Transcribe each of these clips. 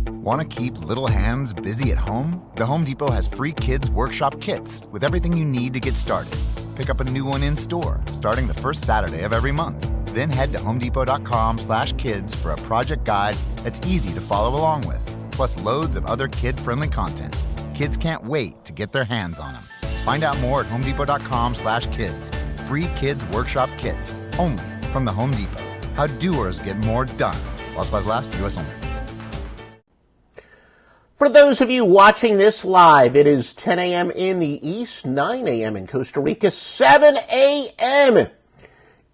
Want to keep little hands busy at home? The Home Depot has free kids workshop kits with everything you need to get started. Pick up a new one in store starting the first Saturday of every month. Then head to homedepot.com/kids for a project guide that's easy to follow along with, plus loads of other kid-friendly content. Kids can't wait to get their hands on them. Find out more at homedepot.com/kids. Free kids workshop kits, only from the Home Depot. How doers get more done. While supplies last, U.S. only. For those of you watching this live, it is 10 a.m. in the East, 9 a.m. in Costa Rica, 7 a.m.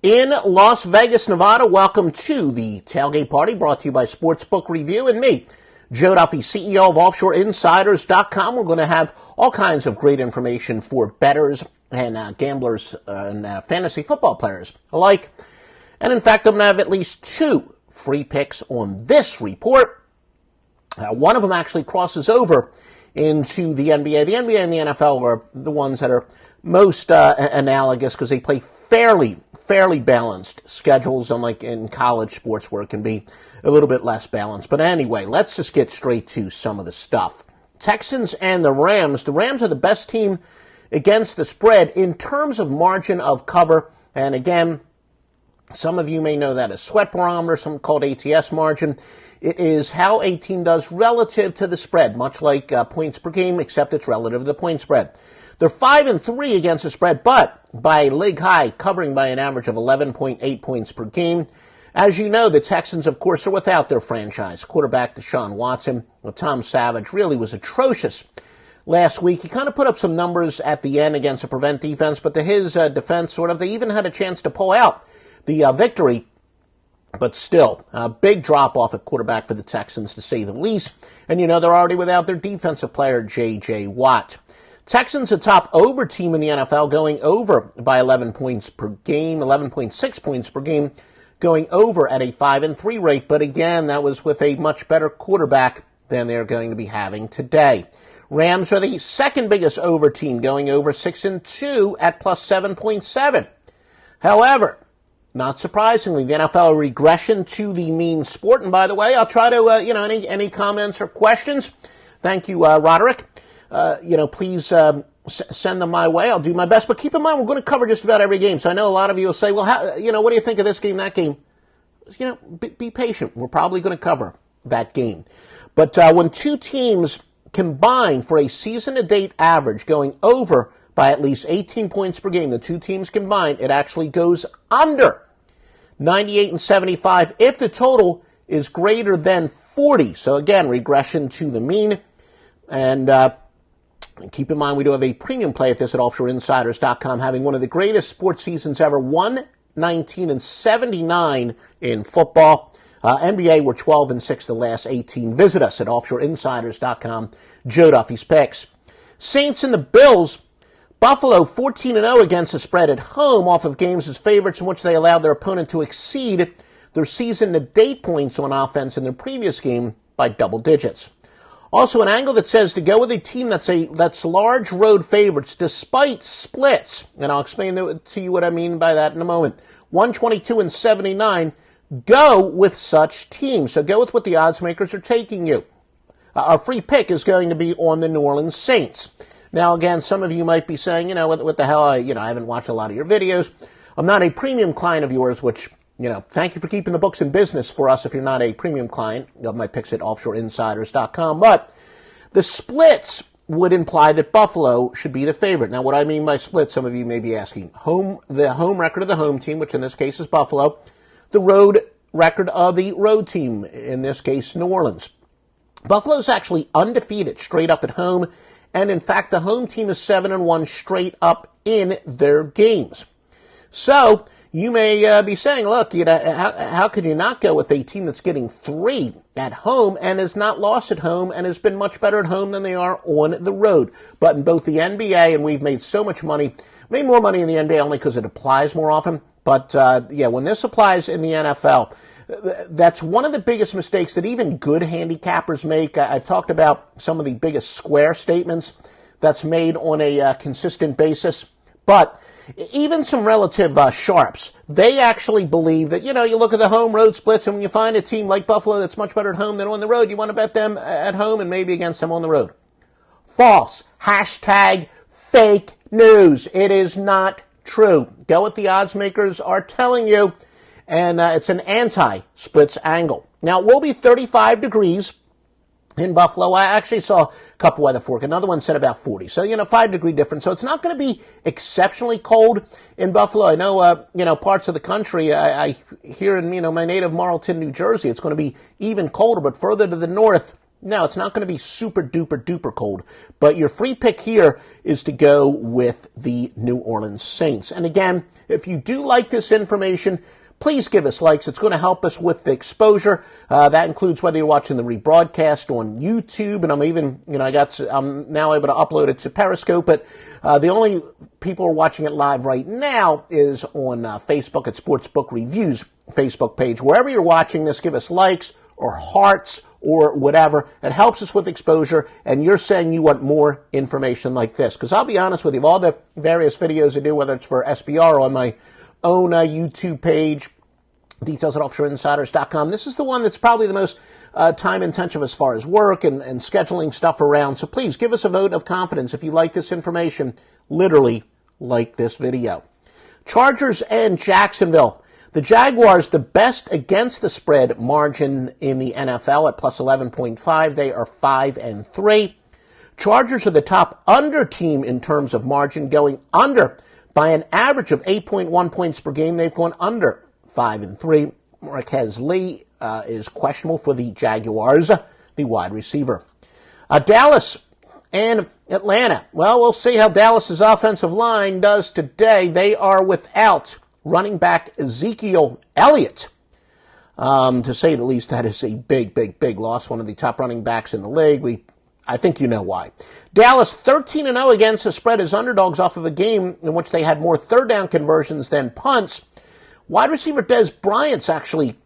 in Las Vegas, Nevada. Welcome to the Tailgate Party, brought to you by Sportsbook Review and me, Joe Duffy, CEO of OffshoreInsiders.com. We're going to have all kinds of great information for bettors and gamblers and fantasy football players alike. And in fact, I'm going to have at least 2 free picks on this report. One of them actually crosses over into the NBA. The NBA and the NFL are the ones that are most analogous because they play fairly balanced schedules, unlike in college sports where it can be a little bit less balanced. But anyway, let's just get straight to some of the stuff. Texans and the Rams. The Rams are the best team against the spread in terms of margin of cover. And again, some of you may know that as sweat barometer, some called ATS margin. It is how a team does relative to the spread, much like points per game, except it's relative to the point spread. They're 5-3 against the spread, but by league high, covering by an average of 11.8 points per game. As you know, the Texans, of course, are without their franchise quarterback, Deshaun Watson. Well, Tom Savage really was atrocious last week. He kind of put up some numbers at the end against a prevent defense, but to his defense, they even had a chance to pull out the victory. But still, a big drop-off at quarterback for the Texans, to say the least. And, they're already without their defensive player, J.J. Watt. Texans, a top over team in the NFL, going over by 11 points per game, 11.6 points per game, going over at a 5-3 rate. But again, that was with a much better quarterback than they're going to be having today. Rams are the second biggest over team, going over 6-2 at plus 7.7. However, not surprisingly, the NFL regression to the mean sport. And by the way, I'll try to, any comments or questions. Thank you, Roderick. Please send them my way. I'll do my best. But keep in mind, we're going to cover just about every game. So I know a lot of you will say, well, what do you think of this game, that game? Be patient. We're probably going to cover that game. But when two teams combine for a season-to-date average going over by at least 18 points per game, the two teams combined, it actually goes under 98-75 if the total is greater than 40. So again, regression to the mean. And keep in mind, we do have a premium play at this at OffshoreInsiders.com, having one of the greatest sports seasons ever, 119-79 in football. NBA, we're 12-6 the last 18. Visit us at OffshoreInsiders.com. Joe Duffy's picks. Saints and the Bills. Buffalo 14-0 against the spread at home off of games as favorites in which they allowed their opponent to exceed their season-to-date points on offense in their previous game by double digits. Also, an angle that says to go with a team that's large road favorites despite splits, and I'll explain to you what I mean by that in a moment. 122-79, go with such teams. So go with what the odds makers are taking you. Our free pick is going to be on the New Orleans Saints. Now, again, some of you might be saying, what the hell, I haven't watched a lot of your videos. I'm not a premium client of yours, which, thank you for keeping the books in business for us if you're not a premium client of my picks at OffshoreInsiders.com. But the splits would imply that Buffalo should be the favorite. Now, what I mean by split, some of you may be asking, the home record of the home team, which in this case is Buffalo, the road record of the road team, in this case, New Orleans. Buffalo's actually undefeated straight up at home. And in fact, the home team is 7-1 straight up in their games. So you may be saying, look, how could you not go with a team that's getting 3 at home and has not lost at home and has been much better at home than they are on the road? But in both the NBA, and we've made so much money, made more money in the NBA only because it applies more often. But when this applies in the NFL, that's one of the biggest mistakes that even good handicappers make. I've talked about some of the biggest square statements that's made on a consistent basis. But even some relative sharps, they actually believe that, you look at the home road splits, and when you find a team like Buffalo that's much better at home than on the road, you want to bet them at home and maybe against them on the road. False. Hashtag fake news. It is not true. Go what the odds makers are telling you, and it's an anti-splits angle. Now, it will be 35 degrees in Buffalo. I actually saw a couple weather forecasts. Another one said about 40. So, 5-degree difference. So it's not going to be exceptionally cold in Buffalo. I know, parts of the country, I hear in, my native Marlton, New Jersey, it's going to be even colder. But further to the north, no, it's not going to be super duper duper cold. But your free pick here is to go with the New Orleans Saints. And again, if you do like this information, please give us likes. It's going to help us with the exposure. That includes whether you're watching the rebroadcast on YouTube, and I'm even, I'm now able to upload it to Periscope, but the only people who are watching it live right now is on Facebook at Sportsbook Reviews Facebook page. Wherever you're watching this, give us likes or hearts or whatever. It helps us with exposure, and you're saying you want more information like this. Because I'll be honest with you, of all the various videos I do, whether it's for SBR on my own YouTube page, details at offshoreinsiders.com. This is the one that's probably the most time intensive as far as work and scheduling stuff around. So please give us a vote of confidence if you like this information, literally like this video. Chargers and Jacksonville. The Jaguars, the best against the spread margin in the NFL at plus 11.5. They are 5-3. Chargers are the top under team in terms of margin, going under by an average of 8.1 points per game. They've gone under 5-3. Marquez Lee is questionable for the Jaguars, the wide receiver. Dallas and Atlanta. Well, we'll see how Dallas's offensive line does today. They are without running back Ezekiel Elliott. To say the least, that is a big, big, big loss. One of the top running backs in the league. I think you know why. Dallas 13-0 against the spread as underdogs off of a game in which they had more third down conversions than punts. Wide receiver Dez Bryant's actually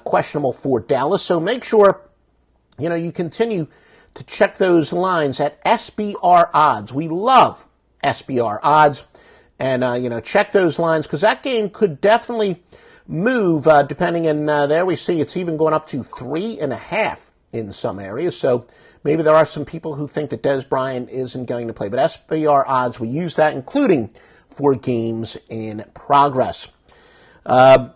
questionable for Dallas, so make sure you continue to check those lines at SBR odds. We love SBR odds, and check those lines because that game could definitely move depending. And there we see it's even going up to 3.5 in some areas. So maybe there are some people who think that Dez Bryant isn't going to play. But SBR odds, we use that, including for games in progress. Now,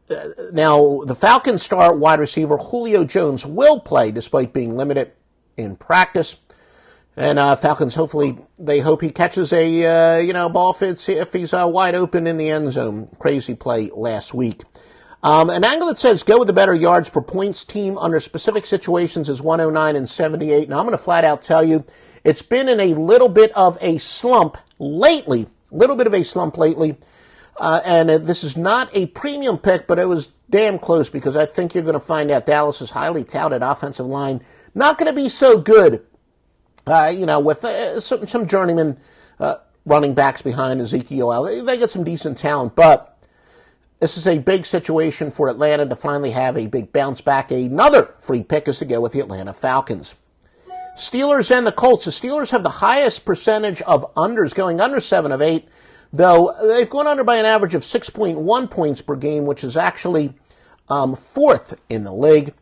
the Falcons star wide receiver Julio Jones will play despite being limited in practice. And Falcons, hopefully, they hope he catches a, ball if he's wide open in the end zone. Crazy play last week. An angle that says go with the better yards per points team under specific situations is 109 and 78. Now, I'm going to flat out tell you, it's been in a little bit of a slump lately. And this is not a premium pick, but it was damn close because I think you're going to find out Dallas's highly touted offensive line not going to be so good, with some journeyman running backs behind Ezekiel. They get some decent talent, but this is a big situation for Atlanta to finally have a big bounce back. Another free pick is to go with the Atlanta Falcons. Steelers and the Colts. The Steelers have the highest percentage of unders, going under 7 of 8, though they've gone under by an average of 6.1 points per game, which is actually fourth in the league.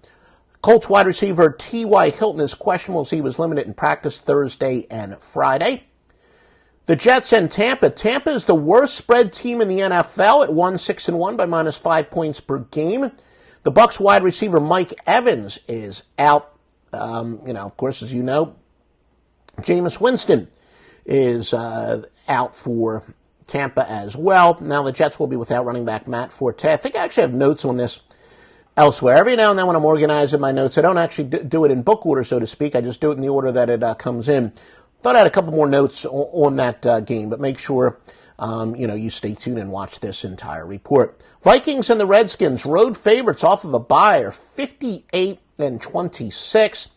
Colts wide receiver T.Y. Hilton is questionable as he was limited in practice Thursday and Friday. The Jets and Tampa. Tampa is the worst spread team in the NFL at 1-6-1 by minus 5 points per game. The Bucs wide receiver Mike Evans is out. Of course, as you know, Jameis Winston is out for Tampa as well. Now the Jets will be without running back Matt Forte. I think I actually have notes on this elsewhere. Every now and then when I'm organizing my notes, I don't actually do it in book order, so to speak. I just do it in the order that it comes in. Thought I had a couple more notes on that game, but make sure you stay tuned and watch this entire report. Vikings and the Redskins, road favorites off of a bye, are 58-26.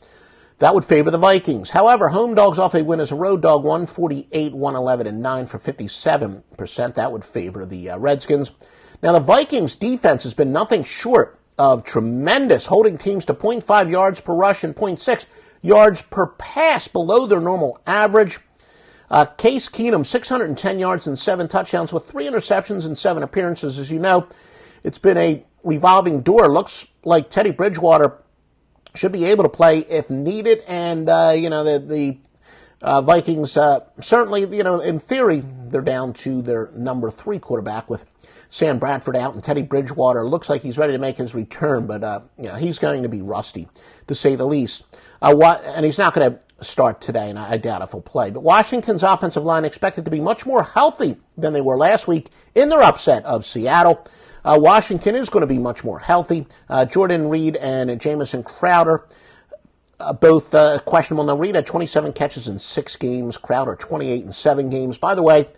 That would favor the Vikings. However, home dogs off a win as a road dog, 148, 111, and 9 for 57%. That would favor the Redskins. Now, the Vikings defense has been nothing short of tremendous, holding teams to 0.5 yards per rush and 0.6 yards per pass, below their normal average. Case Keenum, 610 yards and 7 touchdowns with 3 interceptions and 7 appearances. As you know, it's been a revolving door. Looks like Teddy Bridgewater should be able to play if needed. And, the Vikings, certainly, in theory, they're down to their number 3 quarterback with Sam Bradford out, and Teddy Bridgewater looks like he's ready to make his return, but, he's going to be rusty, to say the least. And he's not going to start today, and I doubt if he'll play. But Washington's offensive line expected to be much more healthy than they were last week in their upset of Seattle. Washington is going to be much more healthy. Jordan Reed and Jamison Crowder, both questionable. Now, Reed had 27 catches in 6 games. Crowder, 28 in 7 games. By the way,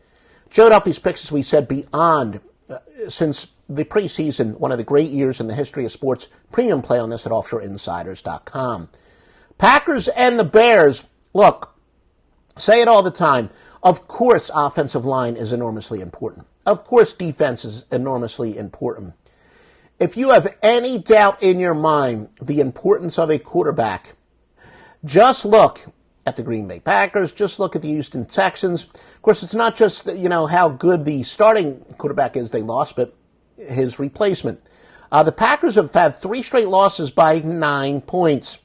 Joe Duffy's picks, as we said, beyond since the preseason, one of the great years in the history of sports. Premium play on this at offshoreinsiders.com. Packers and the Bears. Look, say it all the time. Of course, offensive line is enormously important. Of course, defense is enormously important. If you have any doubt in your mind the importance of a quarterback, just look at the Green Bay Packers. Just look at the Houston Texans. Of course, it's not just, how good the starting quarterback is they lost, but his replacement. The Packers have had 3 straight losses by 9 points.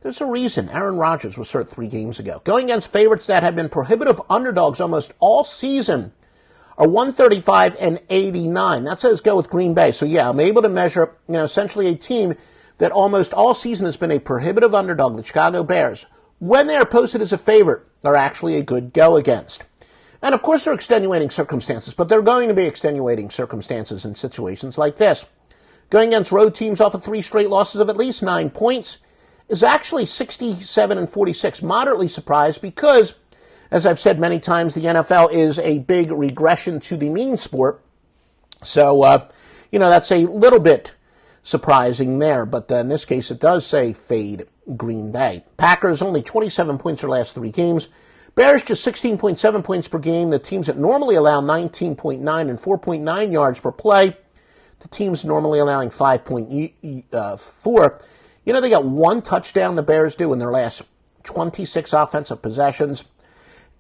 There's a reason. Aaron Rodgers was hurt 3 games ago. Going against favorites that have been prohibitive underdogs almost all season are 135 and 89. That says go with Green Bay. So, yeah, I'm able to measure, essentially a team that almost all season has been a prohibitive underdog, the Chicago Bears. When they are posted as a favorite, they're actually a good go against. And, of course, there are extenuating circumstances, but there are going to be extenuating circumstances in situations like this. Going against road teams off of 3 straight losses of at least 9 points is actually 67 and 46. Moderately surprised because, as I've said many times, the NFL is a big regression to the mean sport. So, that's a little bit surprising there. But in this case, it does say fade Green Bay. Packers only 27 points their last 3 games. Bears just 16.7 points per game. The teams that normally allow 19.9 and 4.9 yards per play. The teams normally allowing 5.4. They got 1 touchdown, the Bears do, in their last 26 offensive possessions.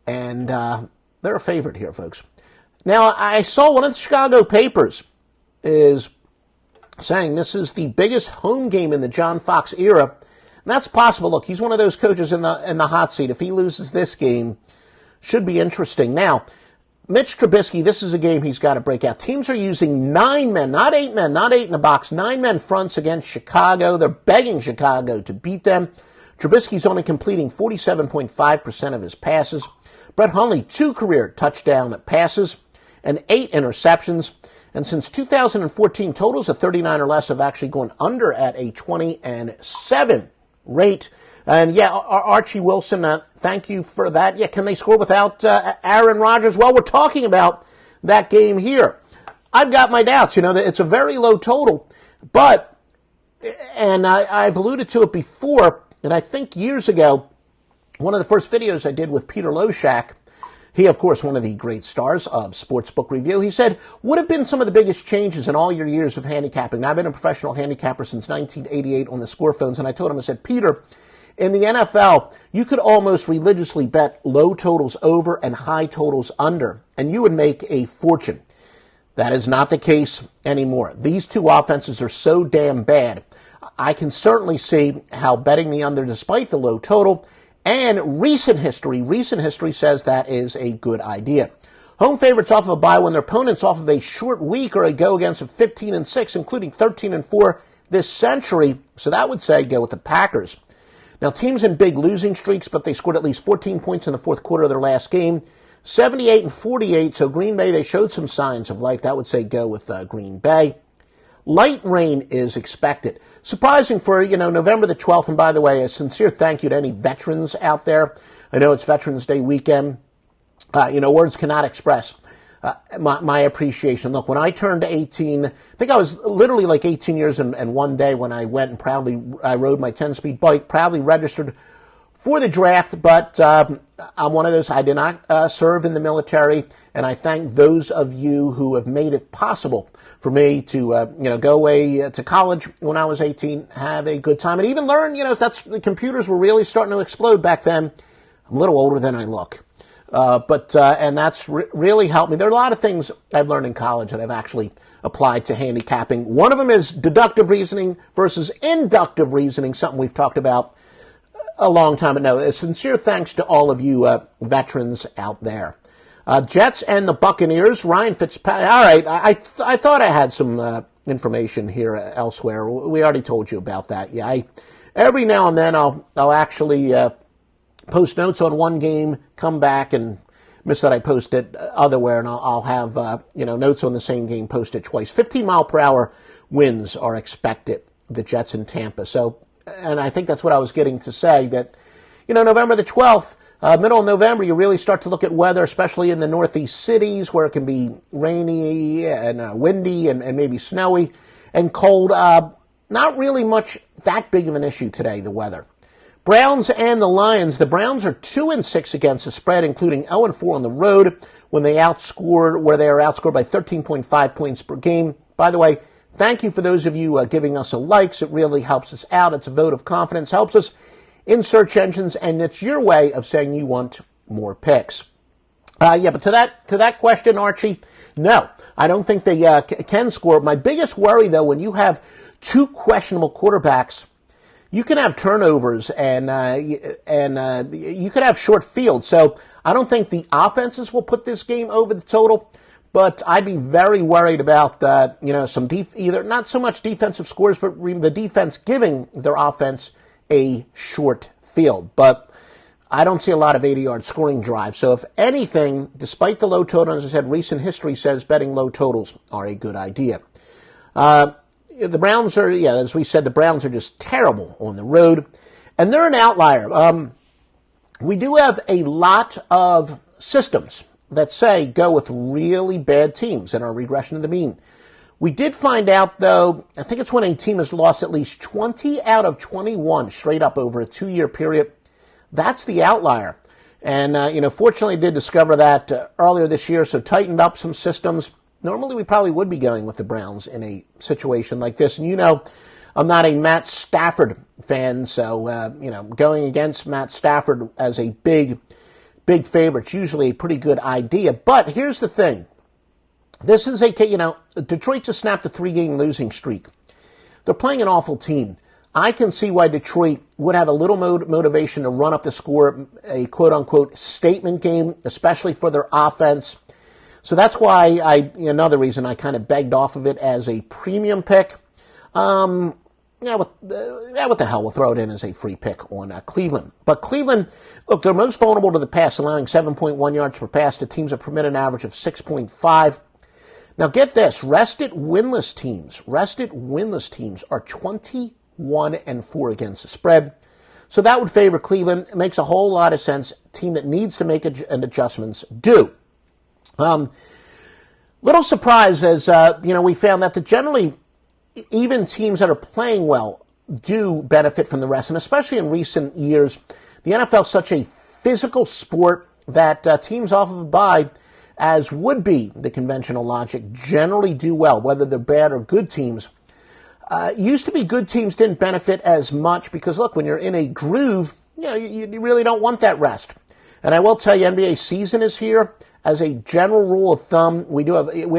And they're a favorite here, folks. Now, I saw one of the Chicago papers is saying this is the biggest home game in the John Fox era. And that's possible. Look, he's one of those coaches in the hot seat. If he loses this game, should be interesting. Now, Mitch Trubisky, this is a game he's got to break out. Teams are using 9 men, not 8 men, not 8 in a box, 9 men fronts against Chicago. They're begging Chicago to beat them. Trubisky's only completing 47.5% of his passes. Brett Hundley, 2 career touchdown passes and 8 interceptions. And since 2014, totals of 39 or less have actually gone under at a 20-7 rate. And yeah, Archie Wilson, thank you for that. Yeah, can they score without Aaron Rodgers? Well, we're talking about that game here. I've got my doubts. It's a very low total, but, and I've alluded to it before, and I think years ago, one of the first videos I did with Peter Loshak, he, of course, one of the great stars of Sportsbook Review, he said, what have been some of the biggest changes in all your years of handicapping? Now, I've been a professional handicapper since 1988 on the score phones, and I told him, I said, Peter, in the NFL, you could almost religiously bet low totals over and high totals under, and you would make a fortune. That is not the case anymore. These 2 offenses are so damn bad. I can certainly see how betting the under despite the low total, and recent history says that is a good idea. Home favorites off of a bye when their opponents off of a short week are a go against a 15-6, including 13-4 this century, so that would say go with the Packers. Now, teams in big losing streaks, but they scored at least 14 points in the fourth quarter of their last game. 78 and 48, so Green Bay, they showed some signs of life. That would say go with Green Bay. Light rain is expected. Surprising for, November the 12th. And by the way, a sincere thank you to any veterans out there. I know it's Veterans Day weekend. Words cannot express my appreciation. Look, when I turned 18, I think I was literally like 18 years and one day when I went and I rode my 10-speed bike, proudly registered for the draft, but I'm one of those. I did not serve in the military, and I thank those of you who have made it possible for me to, go away to college when I was 18, have a good time, and even learn, the computers were really starting to explode back then. I'm a little older than I look. And that's really helped me. There are a lot of things I've learned in college that I've actually applied to handicapping. One of them is deductive reasoning versus inductive reasoning, something we've talked about a long time ago. A sincere thanks to all of you veterans out there. Jets and the Buccaneers. Ryan Fitzpatrick. All right, I thought I had some information here elsewhere. We already told you about that. Yeah, every now and then I'll actually post notes on one game, come back and miss that I post it otherwhere, and I'll have notes on the same game posted twice. 15-mile-per-hour winds are expected, the Jets in Tampa. So, and I think that's what I was getting to say, that, November the 12th, middle of November, you really start to look at weather, especially in the northeast cities where it can be rainy and windy and maybe snowy and cold. Not really much that big of an issue today, the weather. Browns and the Lions. The Browns are 2-6 against the spread, including 0-4 on the road where they are outscored by 13.5 points per game. By the way, thank you for those of you giving us a likes. It really helps us out. It's a vote of confidence, helps us in search engines, and it's your way of saying you want more picks. But to that question, Archie, no, I don't think they can score. My biggest worry, though, when you have two questionable quarterbacks, you can have turnovers and you could have short field. So I don't think the offenses will put this game over the total, but I'd be very worried about either not so much defensive scores, but the defense giving their offense a short field. But I don't see a lot of 80-yard scoring drives. So if anything, despite the low total, as I said, recent history says betting low totals are a good idea. The Browns are, as we said, the Browns are just terrible on the road, and they're an outlier. We do have a lot of systems that say go with really bad teams in our regression to the mean. We did find out, though, I think it's when a team has lost at least 20 out of 21 straight up over a 2-year period. That's the outlier. And, fortunately did discover that earlier this year, so tightened up some systems. Normally, we probably would be going with the Browns in a situation like this. And I'm not a Matt Stafford fan, so, going against Matt Stafford as a big favorite is usually a pretty good idea. But here's the thing. This is Detroit just snapped a 3-game losing streak. They're playing an awful team. I can see why Detroit would have a little motivation to run up the score, a quote-unquote statement game, especially for their offense. So that's why another reason I kind of begged off of it as a premium pick. What the hell, we'll throw it in as a free pick on Cleveland. But Cleveland, look, they're most vulnerable to the pass, allowing 7.1 yards per pass to teams that permit an average of 6.5. Now get this, rested winless teams are 21-4 against the spread. So that would favor Cleveland. It makes a whole lot of sense. A team that needs to make adjustments do. Little surprise as, we found that generally even teams that are playing well do benefit from the rest. And especially in recent years, the NFL is such a physical sport that teams off of a bye, as would be the conventional logic, generally do well, whether they're bad or good teams. Used to be good teams didn't benefit as much because, look, when you're in a groove, you really don't want that rest. And I will tell you, NBA season is here. As a general rule of thumb, we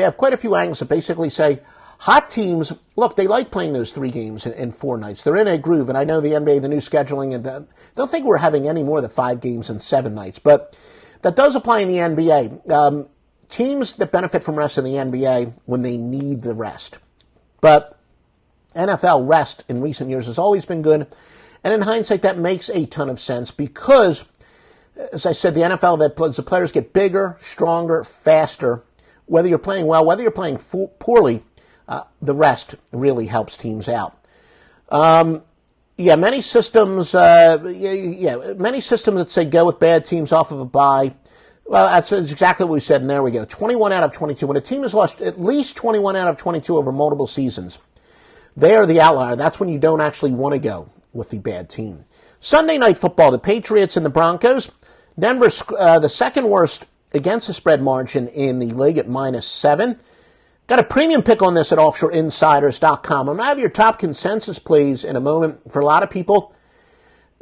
have quite a few angles that basically say hot teams, look, they like playing those 3 games in 4 nights. They're in a groove, and I know the NBA, the new scheduling, and don't think we're having any more than 5 games in 7 nights, but that does apply in the NBA. Teams that benefit from rest in the NBA when they need the rest. But NFL rest in recent years has always been good, and in hindsight, that makes a ton of sense because, as I said, the NFL, the players get bigger, stronger, faster. Whether you're playing well, whether you're playing poorly, the rest really helps teams out. Many systems that say go with bad teams off of a bye. Well, that's exactly what we said, and there we go. 21 out of 22. When a team has lost at least 21 out of 22 over multiple seasons, they are the outlier. That's when you don't actually want to go with the bad team. Sunday Night Football, the Patriots and the Broncos. Denver's the second worst against the spread margin in the league at -7. Got a premium pick on this at offshoreinsiders.com. I'm going to have your top consensus plays in a moment. For a lot of people,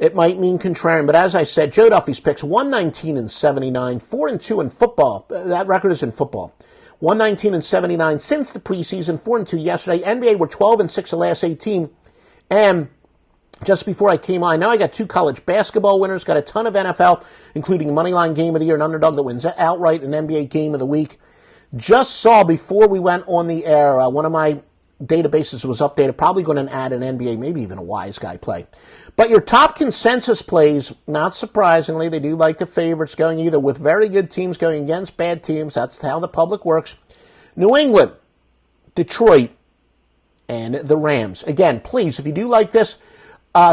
it might mean contrarian. But as I said, Joe Duffy's picks 119-79, 4-2 in football. That record is in football. 119-79 since the preseason, 4-2 yesterday. NBA were 12-6 the last 18. And just before I came on, now I got 2 college basketball winners, got a ton of NFL, including Moneyline Game of the Year, an underdog that wins outright, an NBA Game of the Week. Just saw before we went on the air, one of my databases was updated, probably going to add an NBA, maybe even a Wise Guy play. But your top consensus plays, not surprisingly, they do like the favorites going either with very good teams going against bad teams. That's how the public works. New England, Detroit, and the Rams. Again, please, if you do like this,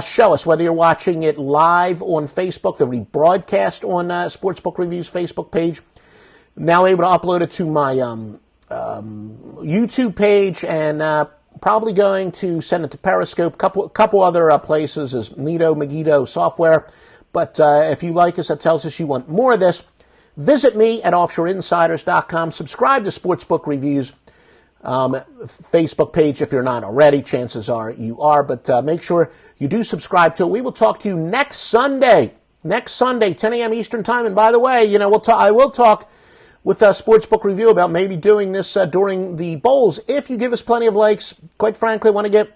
show us whether you're watching it live on Facebook, the rebroadcast on Sportsbook Review's Facebook page. I'm now able to upload it to my YouTube page, and probably going to send it to Periscope, couple other places as Megiddo software. But if you like us, that tells us you want more of this. Visit me at offshoreinsiders.com. Subscribe to Sportsbook Review's Facebook page if you're not already. Chances are you are, but make sure you do subscribe to it. We will talk to you next Sunday, 10 a.m. Eastern Time. And by the way, I will talk with Sportsbook Review about maybe doing this during the bowls. If you give us plenty of likes, quite frankly, I want to get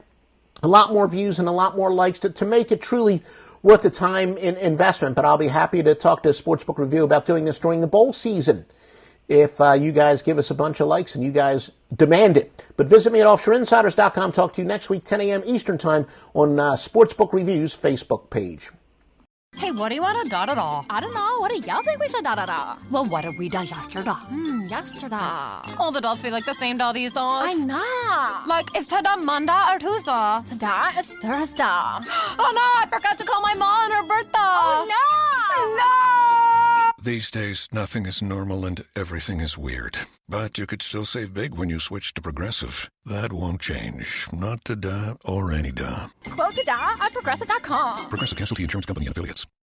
a lot more views and a lot more likes to make it truly worth the time in investment. But I'll be happy to talk to Sportsbook Review about doing this during the bowl season if you guys give us a bunch of likes and you guys demand it. But visit me at offshoreinsiders.com. Talk to you next week, 10 a.m. Eastern Time on Sportsbook Review's Facebook page. Hey, what do you want to da-da-da? I don't know. What do y'all think we should da-da-da? Well, what did we da yesterday? Yesterday. All the days feel like the same day these days. I know. Like, is today Monday or Tuesday? Today is Thursday. Oh no, I forgot to call my mom on her birthday. Oh no! No! These days, nothing is normal and everything is weird. But you could still save big when you switch to Progressive. That won't change. Not today or any day. Quote today at Progressive.com. Progressive Casualty Insurance Company and Affiliates.